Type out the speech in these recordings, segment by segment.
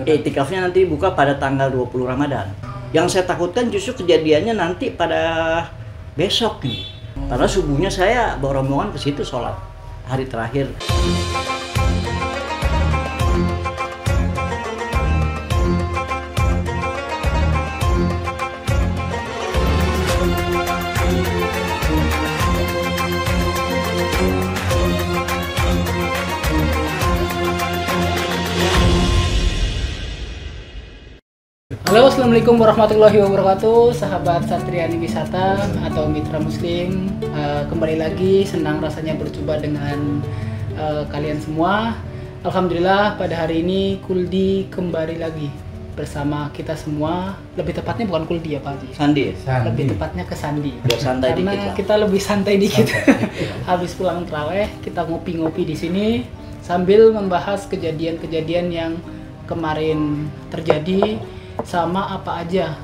Iktikafnya nanti buka pada tanggal 20 Ramadan. Yang saya takutkan justru kejadiannya nanti pada besok nih. Karena subuhnya saya bawa rombongan ke situ sholat hari terakhir. Halo, assalamualaikum warahmatullahi wabarakatuh, sahabat Satriani Wisata atau mitra Muslim. Kembali lagi, senang rasanya berjumpa dengan kalian semua. Alhamdulillah pada hari ini Kuldi kembali lagi bersama kita semua. Lebih tepatnya bukan Kuldi ya Pak Haji? Sandi. Lebih tepatnya ke Sandi. Biar santai Karena dikit lah. kita lebih santai dikit. Habis pulang terawih, kita ngopi-ngopi di sini sambil membahas kejadian-kejadian yang kemarin terjadi. Sama apa aja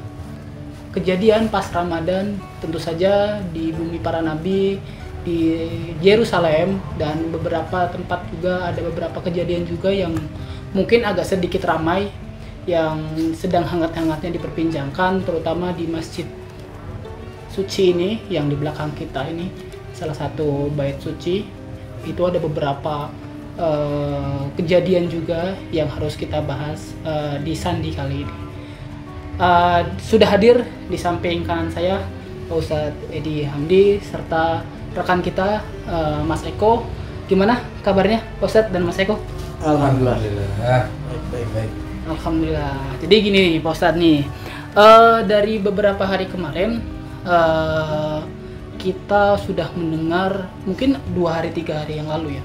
kejadian pas Ramadan, tentu saja di bumi para nabi, di Yerusalem, dan beberapa tempat juga ada beberapa kejadian juga yang mungkin agak sedikit ramai, yang sedang hangat-hangatnya diperbincangkan, terutama di masjid suci ini yang di belakang kita ini, salah satu bait suci. Itu ada beberapa kejadian juga yang harus kita bahas di Sandi kali ini. Sudah hadir di samping kanan saya Pak Ustadz Edi Hamdi serta rekan kita Mas Eko. Gimana kabarnya Pak Ustadz dan Mas Eko? Alhamdulillah. Baik. Alhamdulillah. Jadi gini nih Pak Ustadz nih, dari beberapa hari kemarin kita sudah mendengar, mungkin 2 hari 3 hari yang lalu ya.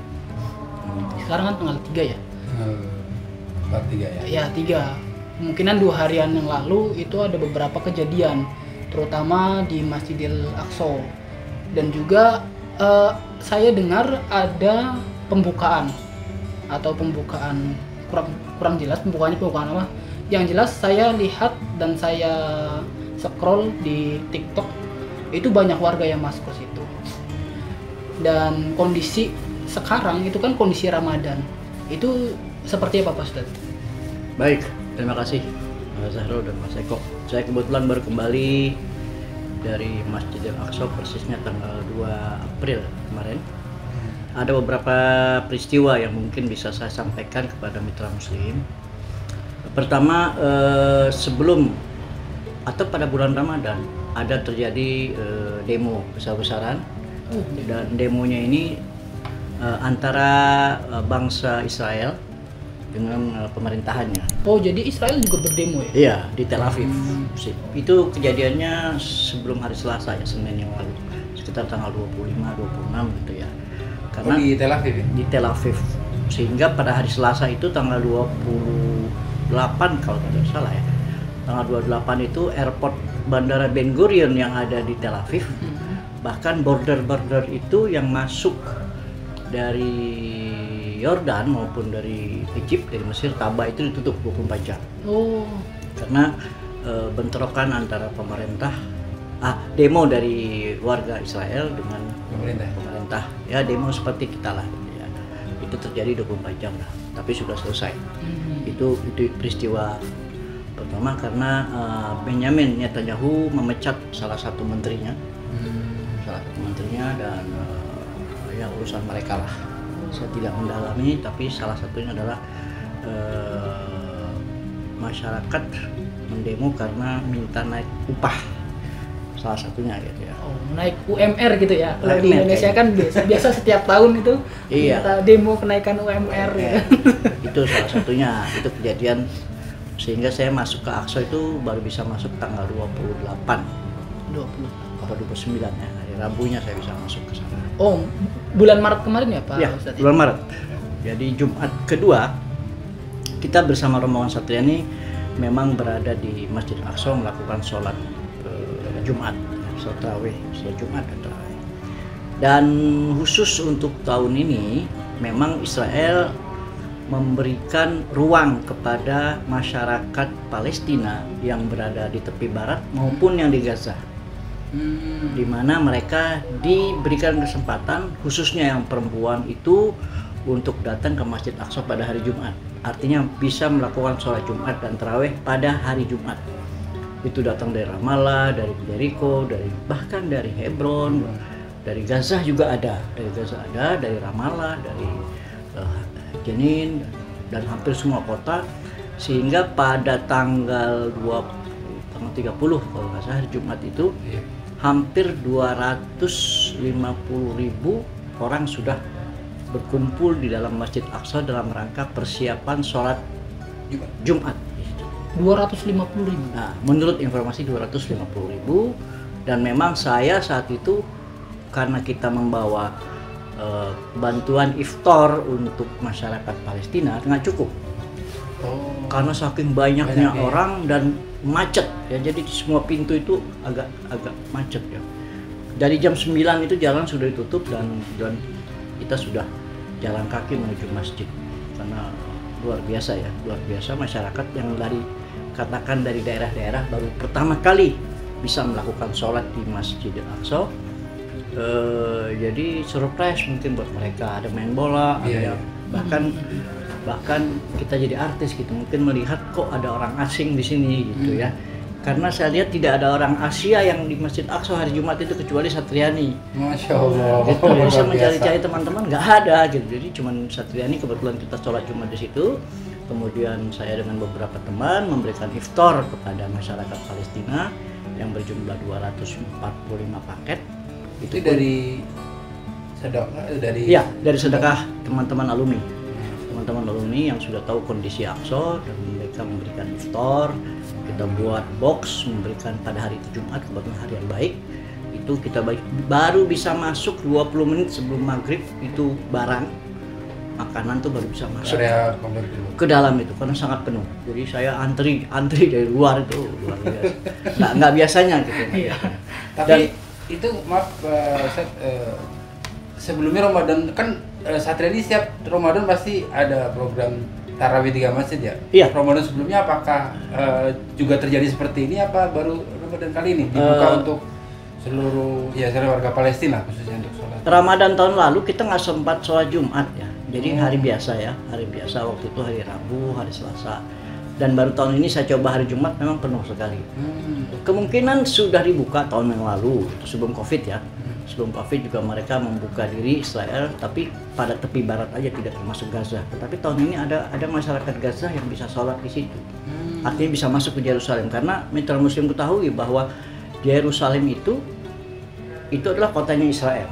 Sekarang kan tanggal 3 ya? Tanggal 3 ya? Ya 3. Kemungkinan 2 harian yang lalu itu ada beberapa kejadian, terutama di Masjidil Aqsa. Dan juga saya dengar ada pembukaan kurang jelas pembukaan apa. Yang jelas saya lihat dan saya scroll di TikTok, itu banyak warga yang masuk ke situ. Dan kondisi sekarang itu kan kondisi Ramadan. Itu seperti apa Pak Ustadz? Baik, terima kasih Mas Zahrul dan Mas Eko. Saya kebetulan baru kembali dari Masjidil Aqsa persisnya tanggal 2 April kemarin. Ada beberapa peristiwa yang mungkin bisa saya sampaikan kepada mitra Muslim. Pertama, sebelum atau pada bulan Ramadan ada terjadi demo besar-besaran, dan demonya ini antara bangsa Israel dengan pemerintahannya. Oh, jadi Israel juga berdemo ya? Iya, di Tel Aviv. Itu kejadiannya sebelum hari Selasa ya, Senin yang lalu. Sekitar tanggal 25, 26 gitu ya. Karena di Tel Aviv ya? Di Tel Aviv. Sehingga pada hari Selasa itu tanggal 28 kalau tidak salah ya. Tanggal 28 itu airport Bandara Ben Gurion yang ada di Tel Aviv. Bahkan border-border itu yang masuk dari Yordan maupun dari Egypt, dari Mesir, Taba itu ditutup 24 jam. Oh. Karena bentrokan antara demo dari warga Israel dengan pemerintah. Ya, demo seperti kita lah ya. Itu terjadi 24 jam lah, tapi sudah selesai. Itu peristiwa pertama karena Benjamin Netanyahu memecat salah satu menterinya. Dan ya urusan mereka lah. Saya tidak mendalami, tapi salah satunya adalah masyarakat mendemo karena minta naik upah, salah satunya gitu ya. Oh, naik UMR gitu ya. Kalau di UMR Indonesia kan biasa setiap tahun itu Iya. minta demo kenaikan UMR gitu. Itu salah satunya, itu kejadian sehingga saya masuk ke Aqsa itu baru bisa masuk tanggal 28 atau 29 ya. Hari Rabunya saya bisa masuk ke sana. Oh, bulan Maret kemarin ya Pak Ya, Ustadz? bulan Maret. Jadi Jumat kedua kita bersama rombongan Satriani memang berada di Masjid Aqsa melakukan sholat Jumat, sholat tarawih, sholat Jumat dan tarawih. Dan khusus untuk tahun ini memang Israel memberikan ruang kepada masyarakat Palestina yang berada di tepi barat maupun yang di Gaza. Di mana mereka diberikan kesempatan, khususnya yang perempuan itu untuk datang ke Masjid Aqsa pada hari Jumat. Artinya bisa melakukan sholat Jumat dan taraweh pada hari Jumat. Itu datang dari Ramallah, dari Jericho, bahkan dari Hebron, dari Gaza juga ada. Dari Gaza ada, dari Ramallah, dari Jenin, dan hampir semua kota. Sehingga pada tanggal 30 kalau nggak salah hari Jumat itu hampir 250.000 orang sudah berkumpul di dalam Masjid Aqsa dalam rangka persiapan sholat Jumat. 250.000. Nah, menurut informasi 250.000, dan memang saya saat itu karena kita membawa bantuan iftar untuk masyarakat Palestina nggak cukup. Karena saking banyaknya orang dan macet ya, jadi semua pintu itu agak macet ya. Dari jam 9 itu jalan sudah ditutup dan kita sudah jalan kaki menuju masjid karena luar biasa masyarakat yang katakan dari daerah-daerah baru pertama kali bisa melakukan sholat di Masjid Al-Aqsa. Jadi surprise mungkin buat mereka, ada main bola, ada bahkan kita jadi artis gitu, mungkin melihat kok ada orang asing di sini gitu ya. Karena saya lihat tidak ada orang Asia yang di Masjid Aqsa hari Jumat itu kecuali Satriani. Masya Allah. Gitu. Jadi saya mencari-cari teman-teman nggak ada gitu. Jadi cuma Satriani, kebetulan kita sholat Jumat di situ. Kemudian saya dengan beberapa teman memberikan iftar kepada masyarakat Palestina yang berjumlah 245 paket. Itu dari sedekah dari sedekah teman-teman alumni. Teman-teman alumni yang sudah tahu kondisi Aqsa dan mereka memberikan iftar. Kita buat box memberikan pada hari itu Jumat, kebetulan hari yang baik. Itu kita baru bisa masuk 20 menit sebelum maghrib, itu barang makanan tuh baru bisa masuk ke dalam itu karena sangat penuh. Jadi saya antri dari luar itu luar biasa. Nggak biasanya gitu. Tapi itu maaf sebelumnya Ramadan kan Satriani setiap Ramadan pasti ada program Tarawih 3 masjid ya? Iya. Ramadan sebelumnya apakah juga terjadi seperti ini apa baru Ramadan kali ini dibuka untuk seluruh warga Palestina khususnya untuk sholat? Ramadan tahun lalu kita nggak sempat sholat Jumat ya. Jadi hari biasa waktu itu hari Rabu, hari Selasa. Dan baru tahun ini saya coba hari Jumat memang penuh sekali. Kemungkinan sudah dibuka tahun yang lalu, itu sebelum Covid ya. Sebelum Covid juga mereka membuka diri Israel, tapi pada tepi barat aja, tidak termasuk Gaza. Tetapi tahun ini ada masyarakat Gaza yang bisa sholat di situ. Artinya bisa masuk ke Yerusalem karena Mitra Muslim ketahui bahwa Yerusalem itu adalah kotanya Israel.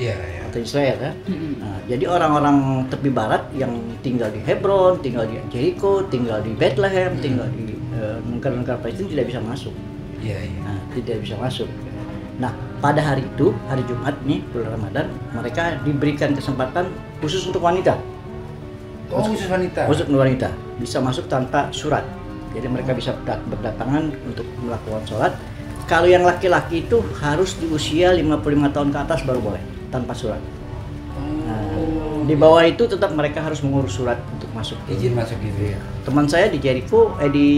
Iya. Kota Israel ya. Nah, jadi orang-orang tepi barat yang tinggal di Hebron, tinggal di Jericho, tinggal di Bethlehem, tinggal di negara-negara Palestina tidak bisa masuk. Iya. Nah, tidak bisa masuk. Nah, pada hari itu, hari Jumat nih, bulan Ramadan, mereka diberikan kesempatan khusus untuk wanita. Oh, khusus wanita? Khusus untuk wanita. Bisa masuk tanpa surat. Jadi mereka bisa berdatangan untuk melakukan sholat. Kalau yang laki-laki itu harus di usia 55 tahun ke atas baru boleh, tanpa surat. Nah, di bawah itu tetap mereka harus mengurus surat untuk masuk. Izin masuk gitu ya? Teman saya di Jericho, di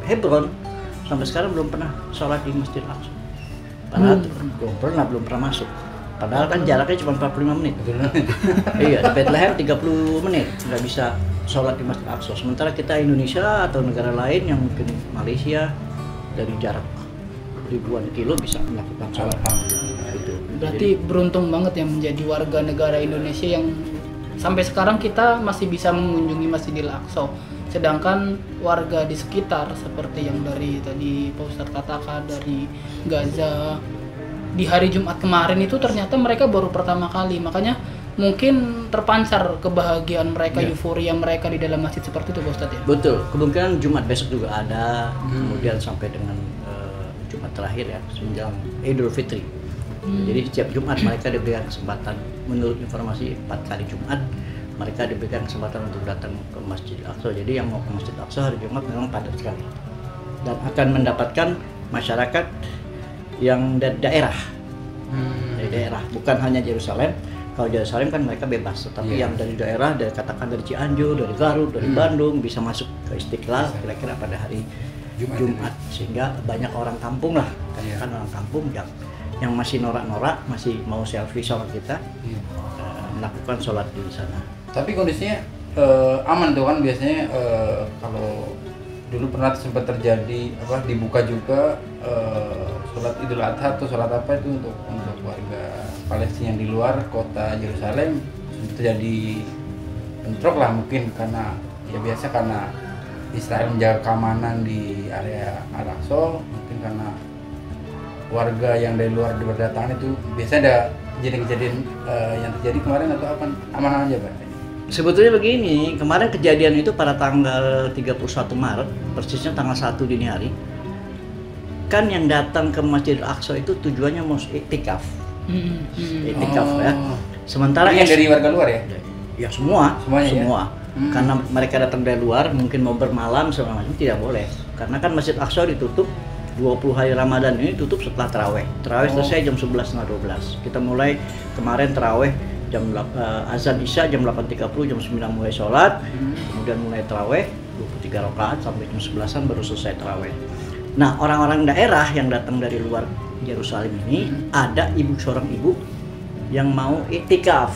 Hebron, sampai sekarang belum pernah sholat di Masjid Aqsa. Padahal belum pernah masuk. Padahal kan jaraknya cuma 45 menit. Iya, di Bethlehem 30 menit nggak bisa sholat di Masjid Aqsa. Sementara kita Indonesia atau negara lain yang mungkin Malaysia dari jarak ribuan kilo bisa melakukan sholat. Itu. Berarti beruntung banget yang menjadi warga negara Indonesia yang sampai sekarang kita masih bisa mengunjungi Masjidil Aqsa. Sedangkan warga di sekitar seperti yang dari tadi Pak Ustadz katakan dari Gaza di hari Jumat kemarin itu ternyata mereka baru pertama kali, makanya mungkin terpancar kebahagiaan mereka, euforia mereka di dalam masjid seperti itu Pak Ustadz ya? Betul, kemungkinan Jumat besok juga ada, kemudian sampai dengan Jumat terakhir ya, menjelang Idul Fitri. Jadi setiap Jumat mereka diberikan kesempatan, menurut informasi 4 kali Jumat mereka diberikan kesempatan untuk datang ke Masjid Aqsa. Jadi yang mau ke Masjid Aqsa hari Jumat memang padat sekali dan akan mendapatkan masyarakat yang dari daerah, bukan hanya Yerusalem. Kalau Yerusalem kan mereka bebas, tetapi yang dari daerah, dari katakan dari Cianjur, dari Garut, dari Bandung bisa masuk ke Istiqlal kira-kira pada hari Jumat. Sehingga banyak orang kampung lah, kan orang kampung yang masih norak-norak, masih mau selfie sama kita. melakukan sholat di sana. Tapi kondisinya aman tuh kan, biasanya kalau dulu pernah sempat terjadi dibuka juga sholat Idul Adha atau sholat apa itu untuk warga Palestina yang di luar kota Yerusalem, terjadi bentrok lah mungkin karena Israel menjaga keamanan di area Al-Aqsa, mungkin karena warga yang dari luar berdatangan itu biasanya ada kejadian-kejadian yang terjadi kemarin atau apa, aman-aman aja Pak? Sebetulnya begini, kemarin kejadian itu pada tanggal 31 Maret, persisnya tanggal 1 dini hari. Kan yang datang ke Masjidil Aqsa itu tujuannya mau iktikaf. Iktikaf ya. Sementara yang dari warga luar ya? Ya semua. Ya? Karena mereka datang dari luar, mungkin mau bermalam segala macam, tidak boleh. Karena kan Masjid Aqsa ditutup 20 hari Ramadan ini tutup setelah taraweh. Taraweh selesai jam 11.12. Kita mulai kemarin taraweh jam azan Isya jam 8.30, jam 9 mulai sholat, kemudian mulai taraweh 23 rakaat sampai jam 11-an baru selesai taraweh. Nah, orang-orang daerah yang datang dari luar Yerusalem ini ada seorang ibu yang mau iktikaf,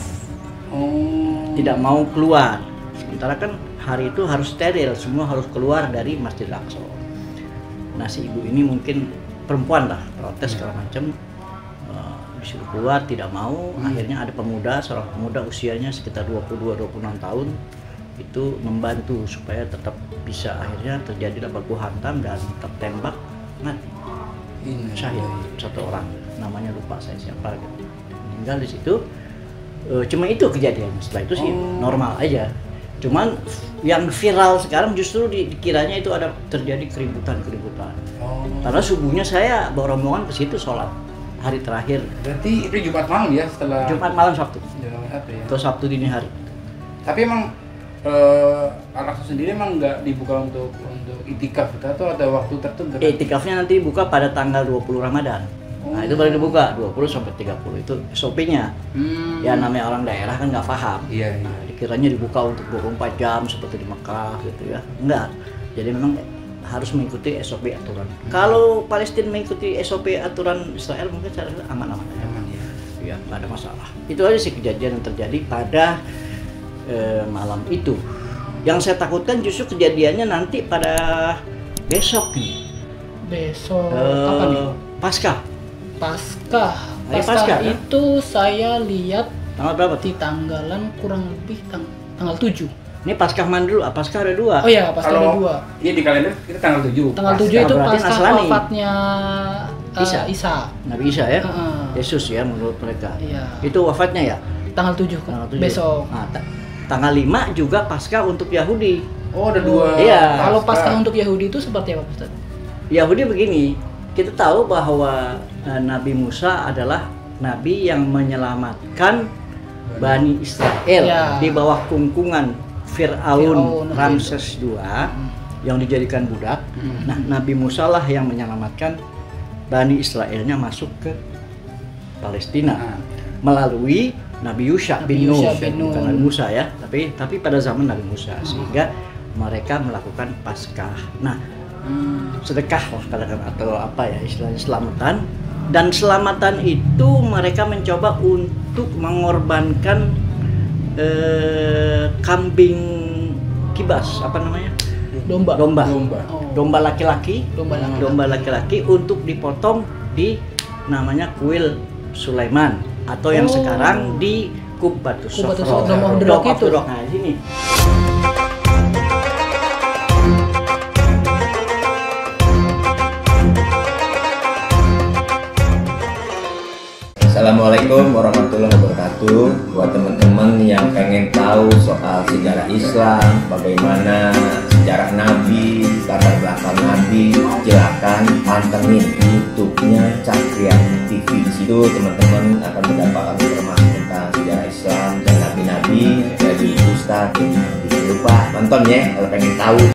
tidak mau keluar. Sementara kan hari itu harus steril, semua harus keluar dari Masjid Aqsa. Nah, si ibu ini mungkin perempuan lah, protes segala macam. Disuruh keluar, tidak mau. Akhirnya ada seorang pemuda usianya sekitar 22-26 tahun itu membantu supaya tetap bisa, akhirnya terjadi baku hantam dan tertembak mati. Syahid satu orang, namanya lupa saya siapa gitu. Meninggal di situ. Cuma itu kejadian, setelah itu sih normal aja. Cuman yang viral sekarang justru dikiranya itu ada terjadi keributan. Karena subuhnya saya bawa rombongan ke situ sholat hari terakhir. Berarti itu Jumat malam ya, setelah Jumat malam Sabtu. Ya. Atau Sabtu dini hari. Tapi emang Al-Aqsa sendiri emang nggak dibuka untuk itikaf atau ada waktu tertentu? Itikafnya nanti buka pada tanggal 20 Ramadan. Nah, itu baru dibuka 20 sampai 30 itu SOP-nya. Ya namanya orang daerah kan nggak paham. Iya. Nah, dikiranya dibuka untuk 24 jam seperti di Mekah gitu ya. Enggak. Jadi memang harus mengikuti SOP aturan. Kalau Palestina mengikuti SOP aturan Israel mungkin saya rasa aman-aman aja. Ya, nggak ada masalah. Itu aja sih kejadian yang terjadi pada malam itu. Yang saya takutkan justru kejadiannya nanti pada besok nih. Besok apa nih? Paskah. Paskah itu saya lihat tanggal berapa? Di tanggalan kurang lebih tanggal 7. Ini Paskah mana dulu? Paskah ada 2. Oh iya, Paskah ada 2. Iya, di kalender kita tanggal 7. Tanggal 7 itu Paskah wafatnya Isa. Nabi Isa ya? Yesus ya menurut mereka. Iya. Itu wafatnya ya? Tanggal 7 kan? Besok. Nah, tanggal 5 juga Paskah untuk Yahudi. Oh, ada 2. Iya. Kalau Paskah untuk Yahudi itu seperti apa, Ustaz? Yahudi begini, kita tahu bahwa Nabi Musa adalah nabi yang menyelamatkan Bani Israel di bawah kungkungan Fir'aun Ramses II yang dijadikan budak. Nah, Nabi Musa lah yang menyelamatkan Bani Israelnya masuk ke Palestina melalui Nabi Yusha bin Nun, bukan Nabi Musa ya, tapi pada zaman Nabi Musa, sehingga mereka melakukan Paskah. Nah, sedekah katakan atau apa ya istilahnya, selamatan. Dan selamatan itu mereka mencoba untuk mengorbankan kambing kibas, apa namanya? Domba laki-laki untuk dipotong di namanya kuil Sulaiman atau yang sekarang di Qubbatus Sofro. Nah, sini. Assalamualaikum warahmatullahi wabarakatuh. Buat teman-teman yang pengen tahu soal sejarah Islam, bagaimana sejarah Nabi, latar belakang Nabi, silakan pantengin YouTube-nya Cakrian TV. Di situ teman-teman akan mendapatkan informasi tentang sejarah Islam dan nabi-nabi dari Ustadz. Jangan lupa tonton ya kalau pengen tahu.